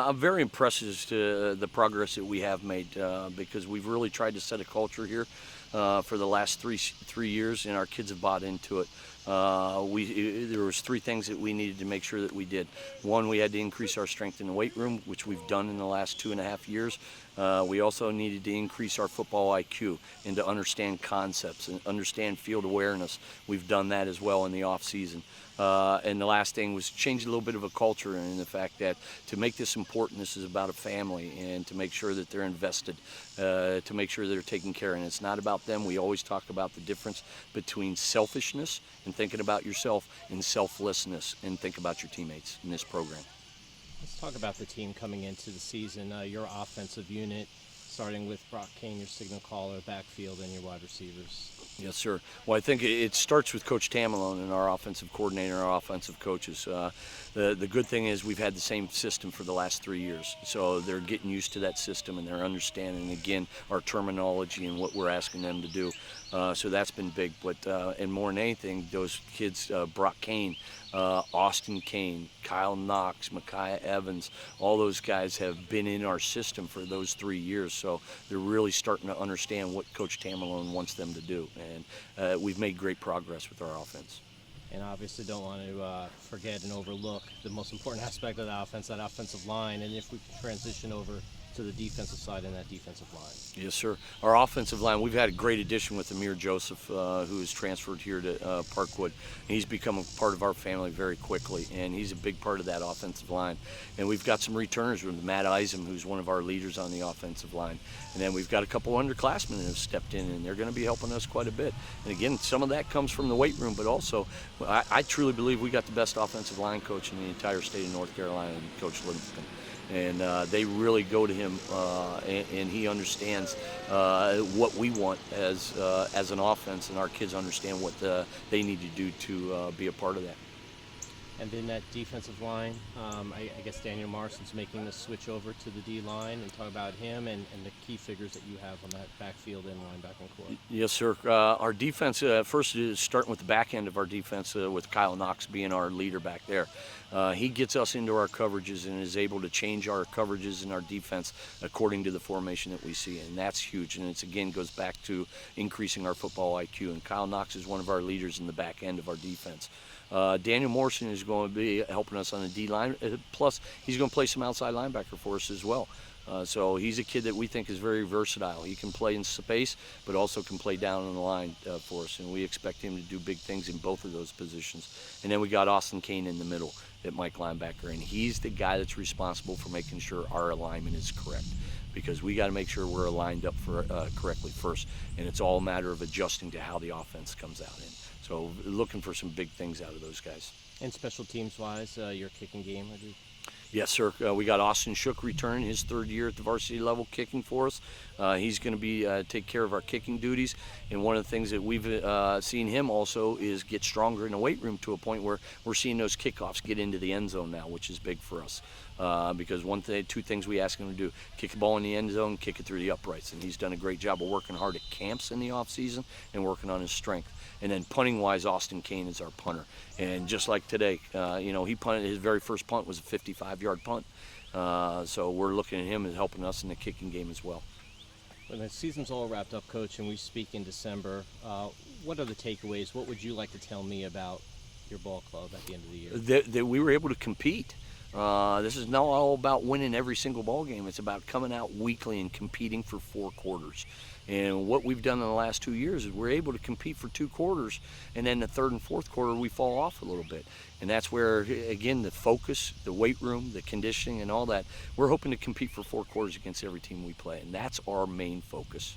I'm very impressed as to the progress that we have made because we've really tried to set a culture here for the last three years, and our kids have bought into it. There was three things that we needed to make sure that we did. One, we had to increase our strength in the weight room, which we've done in the last 2.5 years. We also needed to increase our football IQ and to understand concepts and understand field awareness. We've done that as well in the off season. And the last thing was change a little bit of a culture in the fact that to make this important, this is about a family, and to make sure that they're invested, to make sure they're taken care of. And it's not about them. We always talk about the difference between selfishness and thinking about yourself and selflessness and think about your teammates in this program. Let's talk about the team coming into the season. Your offensive unit, starting with Brock Kane, your signal caller, backfield, and your wide receivers. Yes, sir. Well, I think it starts with Coach Tamalone and our offensive coordinator and our offensive coaches. The good thing is we've had the same system for the last 3 years. So they're getting used to that system, and they're understanding, again, our terminology and what we're asking them to do. So that's been big. But and more than anything, those kids, Brock Kane, Austin Kane, Kyle Knox, Micaiah Evans, all those guys have been in our system for those 3 years. So they're really starting to understand what Coach Tamalone wants them to do. And we've made great progress with our offense. And obviously don't want to forget and overlook the most important aspect of the offense, that offensive line. And if we can transition over to the defensive side and that defensive line. Yes, sir. Our offensive line, we've had a great addition with Amir Joseph, who has transferred here to Parkwood. He's become a part of our family very quickly, and he's a big part of that offensive line. And we've got some returners with Matt Isom, who's one of our leaders on the offensive line. And then we've got a couple underclassmen that have stepped in, and they're going to be helping us quite a bit. And again, some of that comes from the weight room, but also I truly believe we got the best offensive line coach in the entire state of North Carolina, Coach Livingston. And they really go to him, and he understands what we want as an offense, and our kids understand what they need to do to be a part of that. And then that defensive line, I guess Daniel Marston's making the switch over to the D-line, and talk about him and the key figures that you have on that backfield and linebacking core. Yes, sir. Our defense, first is starting with the back end of our defense with Kyle Knox being our leader back there. He gets us into our coverages and is able to change our coverages in our defense according to the formation that we see, and that's huge. And it again goes back to increasing our football IQ, and Kyle Knox is one of our leaders in the back end of our defense. Daniel Morrison is going to be helping us on the D-line, plus he's going to play some outside linebacker for us as well. So he's a kid that we think is very versatile. He can play in space, but also can play down on the line for us, and we expect him to do big things in both of those positions. And then we got Austin Kane in the middle at Mike linebacker, and he's the guy that's responsible for making sure our alignment is correct, because we got to make sure we're aligned up for correctly first, and it's all a matter of adjusting to how the offense comes out in. So looking for some big things out of those guys. And special teams-wise, your kicking game, I do. Yes, sir. We got Austin Shook returning his third year at the varsity level kicking for us. He's going to be take care of our kicking duties. And one of the things that we've seen him also is get stronger in the weight room to a point where we're seeing those kickoffs get into the end zone now, which is big for us. Because two things we ask him to do: kick the ball in the end zone, kick it through the uprights. And he's done a great job of working hard at camps in the off season and working on his strength. And then punting wise, Austin Kane is our punter. And just like today, he punted, his very first punt was a 55-yard punt. So we're looking at him as helping us in the kicking game as well. When the season's all wrapped up, Coach, and we speak in December, what are the takeaways? What would you like to tell me about your ball club at the end of the year? That we were able to compete. This is not all about winning every single ball game. It's about coming out weekly and competing for 4 quarters. And what we've done in the last 2 years is we're able to compete for 2 quarters, and then the third and fourth quarter we fall off a little bit. And that's where, again, the focus, the weight room, the conditioning and all that, we're hoping to compete for 4 quarters against every team we play, and that's our main focus.